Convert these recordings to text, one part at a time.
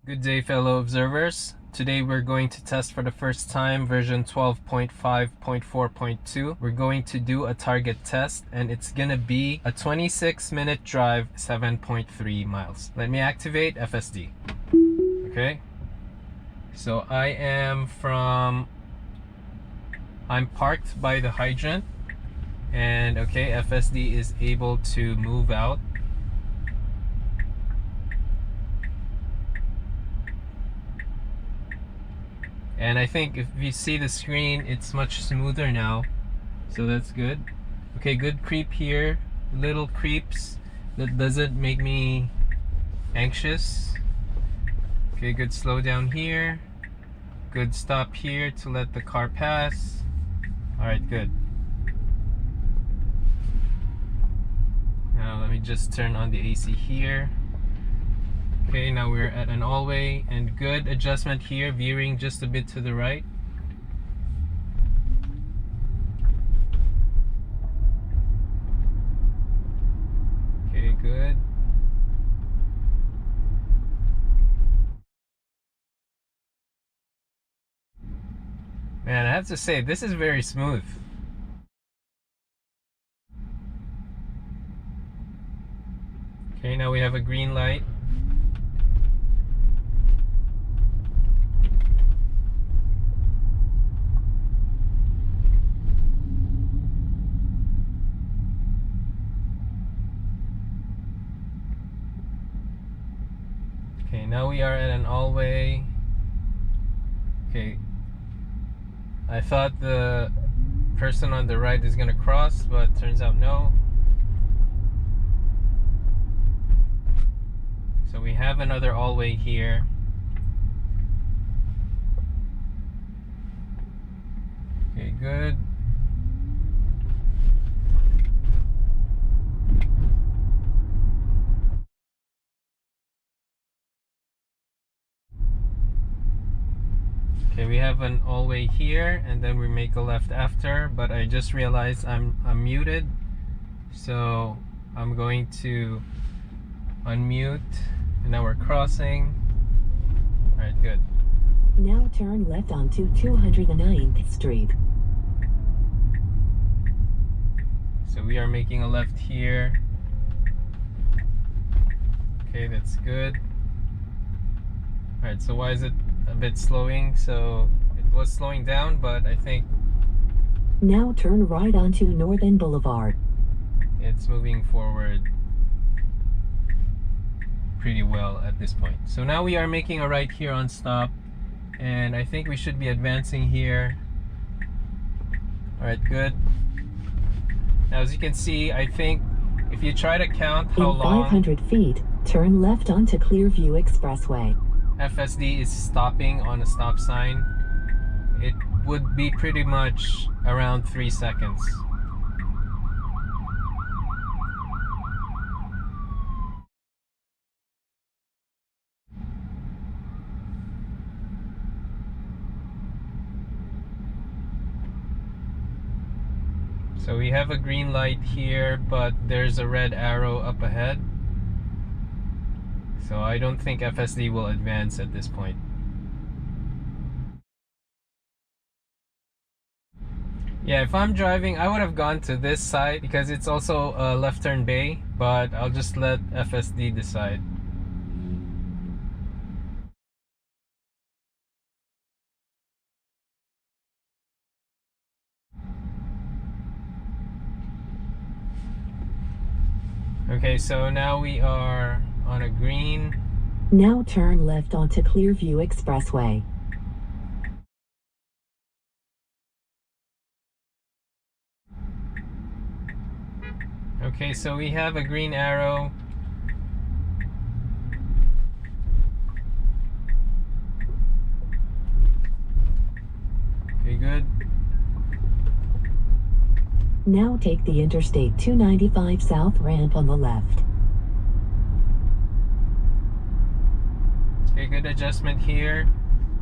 Good day, fellow observers. Today we're going to test for the first time version 12.5.4.2. We're going to do a target test and it's gonna be a 26-minute drive, 7.3 miles. Let me activate FSD. Okay, so I'm parked by the hydrant, and okay, FSD is able to move out. And I think if you see the screen, it's much smoother now, so that's good. Okay, good creep here, little creeps that doesn't make me anxious. Okay, good slow down here, good stop here to let the car pass. All right, good. Now let me just turn on the AC here. Okay, now we're at an all-way, and good adjustment here, veering just a bit to the right. Okay, good. Man, I have to say, this is very smooth. Okay, now we have a green light. Okay, now we are at an all-way. Okay, I thought the person on the right is gonna cross, but turns out no. So we have another all-way here. Okay, good. Okay, we have an all-way here, and then we make a left after, but I just realized I'm muted, so I'm going to unmute, and now we're crossing. All right, good. Now turn left onto 209th Street. So we are making a left here. Okay, that's good. All right, so why is it a bit slowing? So it was slowing down, but I think now turn right onto Northern Boulevard. it's moving forward pretty well at this point. So now we are making a right here on stop, and I think we should be advancing here. All right, good. Now as you can see, I think if you try to count how long 500 feet, turn left onto Clearview Expressway. FSD is stopping on a stop sign, it would be pretty much around 3 seconds. So we have a green light here, but there's a red arrow up ahead. So I don't think FSD will advance at this point. Yeah, if I'm driving, I would have gone to this side because it's also a left turn bay, but I'll just let FSD decide. Okay, so now we are on a green. Now turn left onto Clearview Expressway. Okay, so we have a green arrow. Okay, good. Now take the Interstate 295 South ramp on the left. Okay, good adjustment here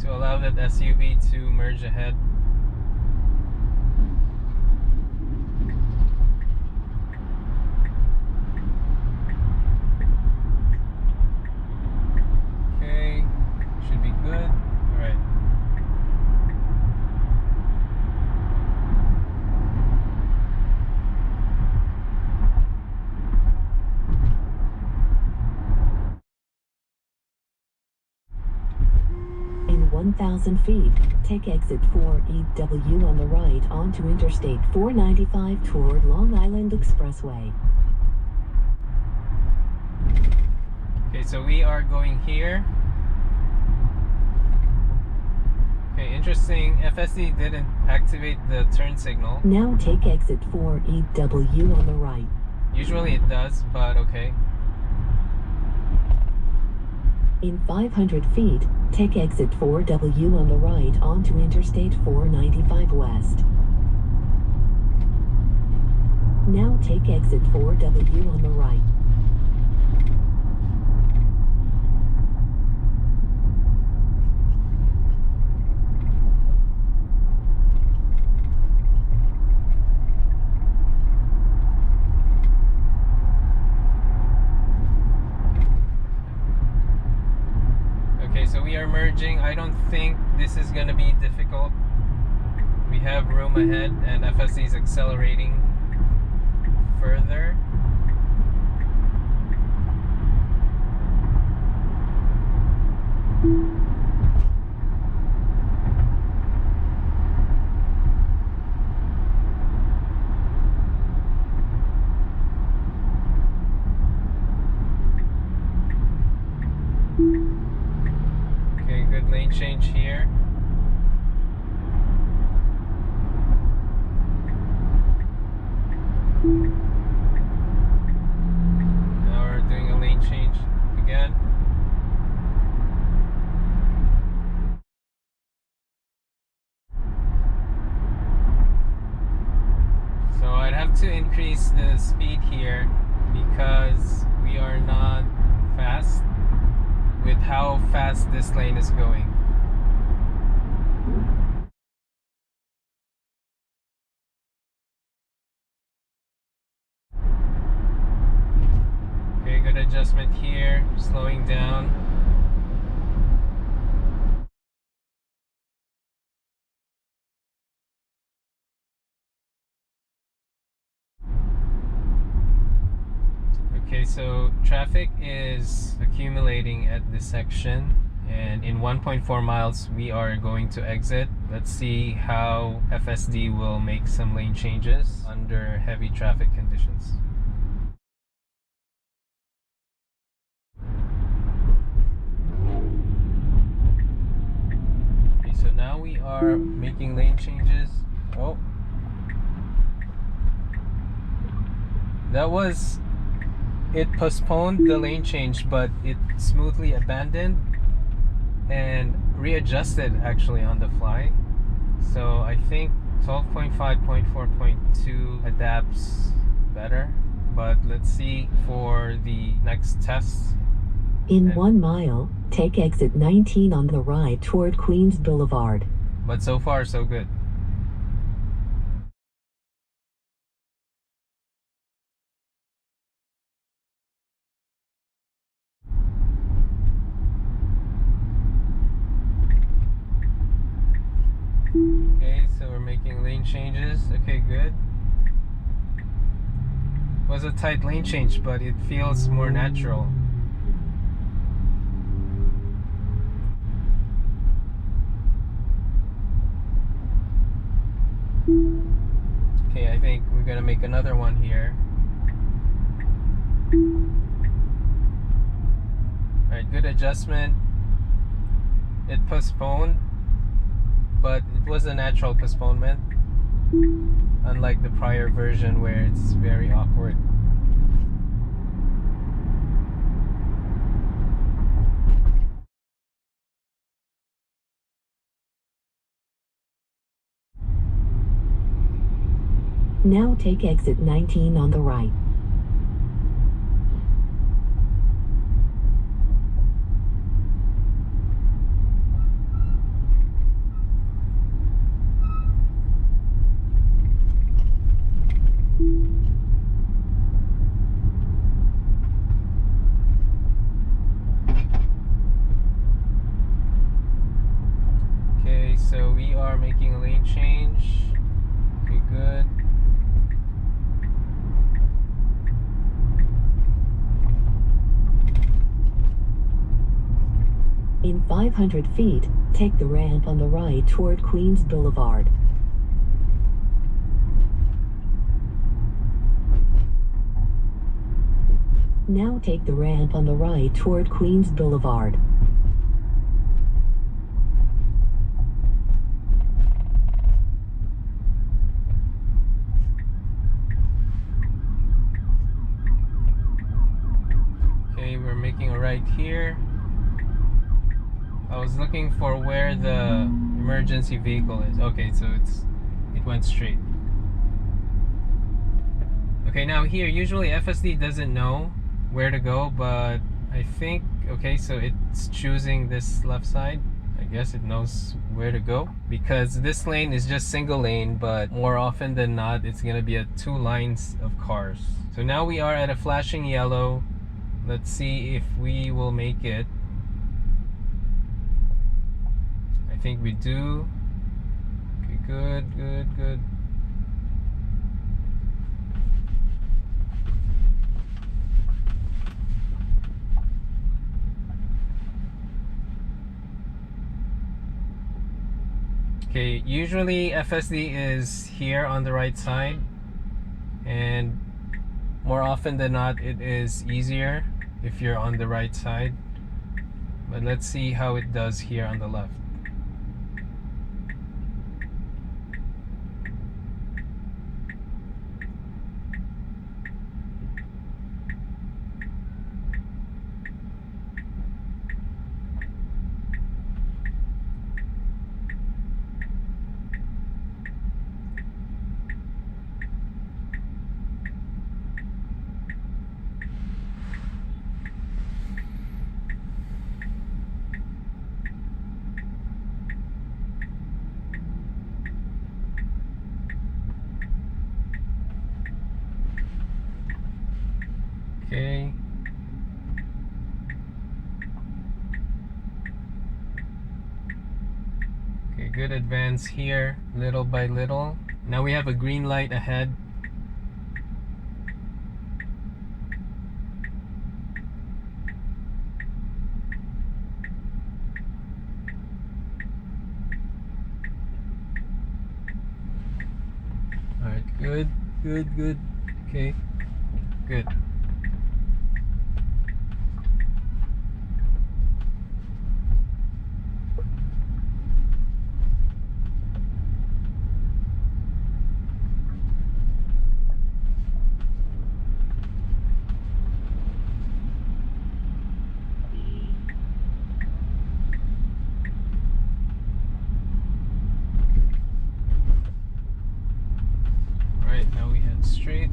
to allow that SUV to merge ahead. Okay. 1,000 feet, take exit 4EW on the right onto Interstate 495 toward Long Island Expressway. Okay, so we are going here. Okay, interesting. FSD didn't activate the turn signal. Now take exit 4EW on the right. Usually it does, but okay. In 500 feet, take exit 4W on the right onto Interstate 495 West. Now take exit 4W on the right. So we are merging. I don't think this is going to be difficult. We have room ahead and FSD is accelerating further. Good lane change here. Now we're doing a lane change again. So I'd have to increase the speed here because we are not fast with how fast this lane is going. Okay, good adjustment here, slowing down. Okay, so traffic is accumulating at this section, and in 1.4 miles we are going to exit. Let's see how FSD will make some lane changes under heavy traffic conditions. Okay, so now we are making lane changes. Oh, that was... It postponed the lane change, but it smoothly abandoned and readjusted actually on the fly. So I think 12.5.4.2 adapts better, but let's see for the next test. In 1 mile, take exit 19 on the right toward Queens Blvd. But so far so good. Okay, so we're making lane changes. Okay, good. It was a tight lane change, but it feels more natural. Okay, I think we're gonna make another one here. Alright, good adjustment. It postponed, but it was a natural postponement, unlike the prior version where it's very awkward. Now take exit 19 on the right. Okay, so we are making a lane change. Okay, good. In 500 feet, take the ramp on the right toward Queens Blvd. Now take the ramp on the right toward Queens Blvd. Okay, we're making a right here. I was looking for where the emergency vehicle is. Okay, so it went straight. Okay, now here, usually FSD doesn't know where to go, but I think, okay, so it's choosing this left side. I guess it knows where to go because this lane is just single lane, but more often than not, it's gonna be at 2 lines of cars. So now we are at a flashing yellow. Let's see if we will make it. I think we do. Okay, good, good, good. Okay, usually FSD is here on the right side, and more often than not it is easier if you're on the right side. But let's see how it does here on the left. Okay. Okay, good advance here, little by little. Now we have a green light ahead. Alright, good, good, good. Okay, good. Right, now we head straight.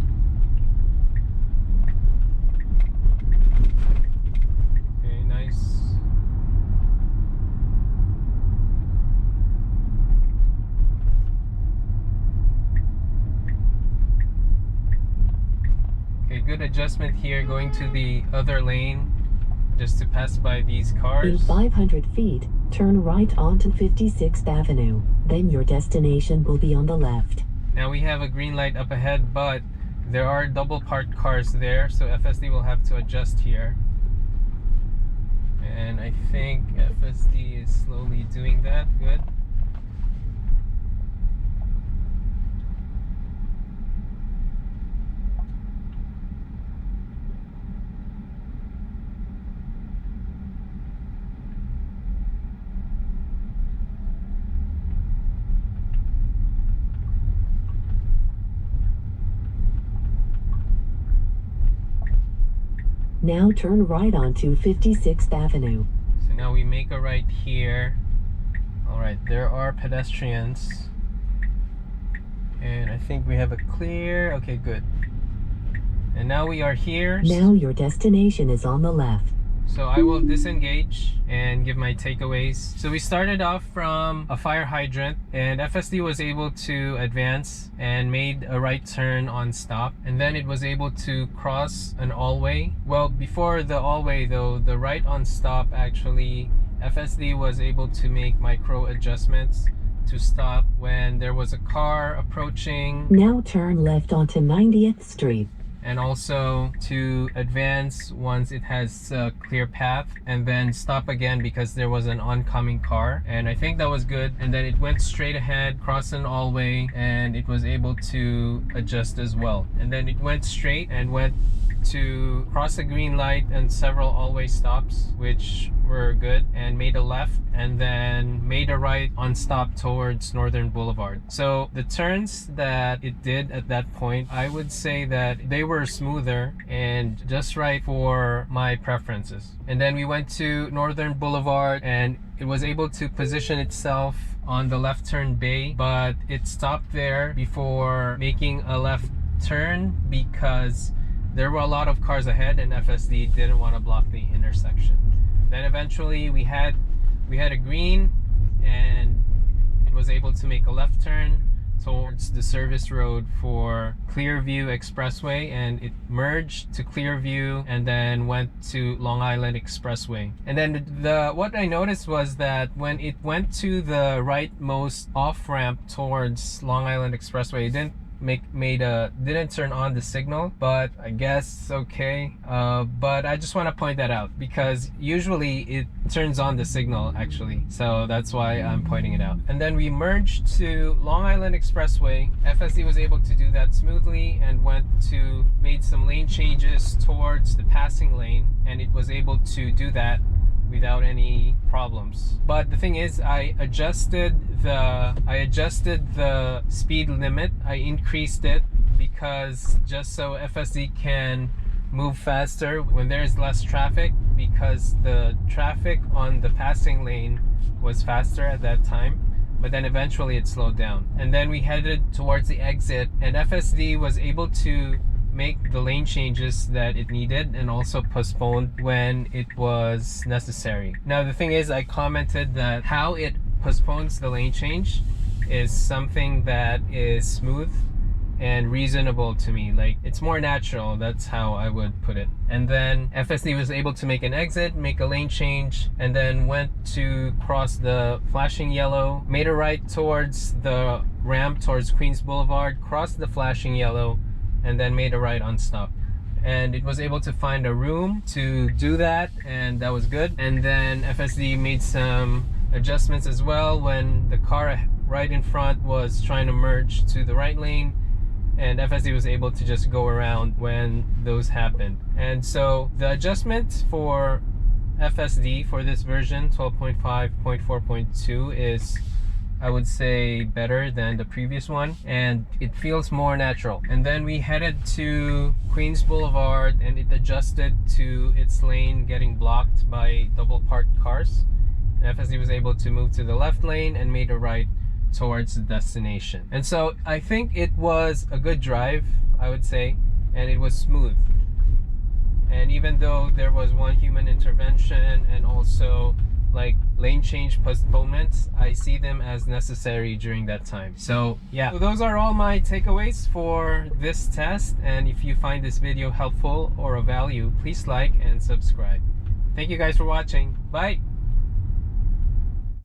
Okay, nice. Okay, good adjustment here, going to the other lane just to pass by these cars. In 500 feet, turn right onto 56th Avenue. Then your destination will be on the left. Now we have a green light up ahead, but there are double parked cars there, so FSD will have to adjust here. And I think FSD is slowly doing that. Good. Now turn right onto 56th Avenue. So now we make a right here. Alright, there are pedestrians. And I think we have a clear. Okay, good. And now we are here. Now your destination is on the left. So I will disengage and give my takeaways. So we started off from a fire hydrant, and FSD was able to advance and made a right turn on stop, and then it was able to cross an all-way. Well, before the all-way though, the right on stop, actually FSD was able to make micro adjustments to stop when there was a car approaching. Now turn left onto 90th Street. and also to advance once it has a clear path, and then stop again because there was an oncoming car, and I think that was good. And then it went straight ahead, crossed an all-way, and it was able to adjust as well. And then it went straight and went to cross a green light and several all-way stops, which were good, and made a left and then made a right on stop towards Northern Boulevard. So the turns that it did at that point, I would say that they were smoother and just right for my preferences. And then we went to Northern Boulevard and it was able to position itself on the left turn bay, but it stopped there before making a left turn because there were a lot of cars ahead and FSD didn't want to block the intersection. Then eventually we had a green and it was able to make a left turn towards the service road for Clearview Expressway, and it merged to Clearview and then went to Long Island Expressway. And then what I noticed was that when it went to the rightmost off-ramp towards Long Island Expressway, it didn't turn on the signal, but I guess okay. But I just want to point that out because usually it turns on the signal actually, so that's why I'm pointing it out. And then we merged to Long Island Expressway. FSD was able to do that smoothly and made some lane changes towards the passing lane, and it was able to do that without any problems. But the thing is, I adjusted the speed limit. I increased it because just so FSD can move faster when there's less traffic, because the traffic on the passing lane was faster at that time, but then eventually it slowed down. And then we headed towards the exit and FSD was able to make the lane changes that it needed and also postponed when it was necessary. Now the thing is, I commented that how it postpones the lane change is something that is smooth and reasonable to me. Like, it's more natural, that's how I would put it. And then FSD was able to make an exit, make a lane change, and then went to cross the flashing yellow, made a right towards the ramp towards Queens Blvd, crossed the flashing yellow, and then made a right on stop. And it was able to find a room to do that, and that was good. And then FSD made some adjustments as well when the car right in front was trying to merge to the right lane, and FSD was able to just go around when those happened. And so the adjustment for FSD for this version 12.5.4.2 is, I would say, better than the previous one, and it feels more natural. And then we headed to Queens Blvd and it adjusted to its lane getting blocked by double parked cars. And FSD was able to move to the left lane and made a right towards the destination. And so I think it was a good drive, I would say, and it was smooth. And even though there was one human intervention and also like lane change postponements, I see them as necessary during that time. So yeah, so those are all my takeaways for this test, and if you find this video helpful or of value, please like and subscribe. Thank you guys for watching. Bye.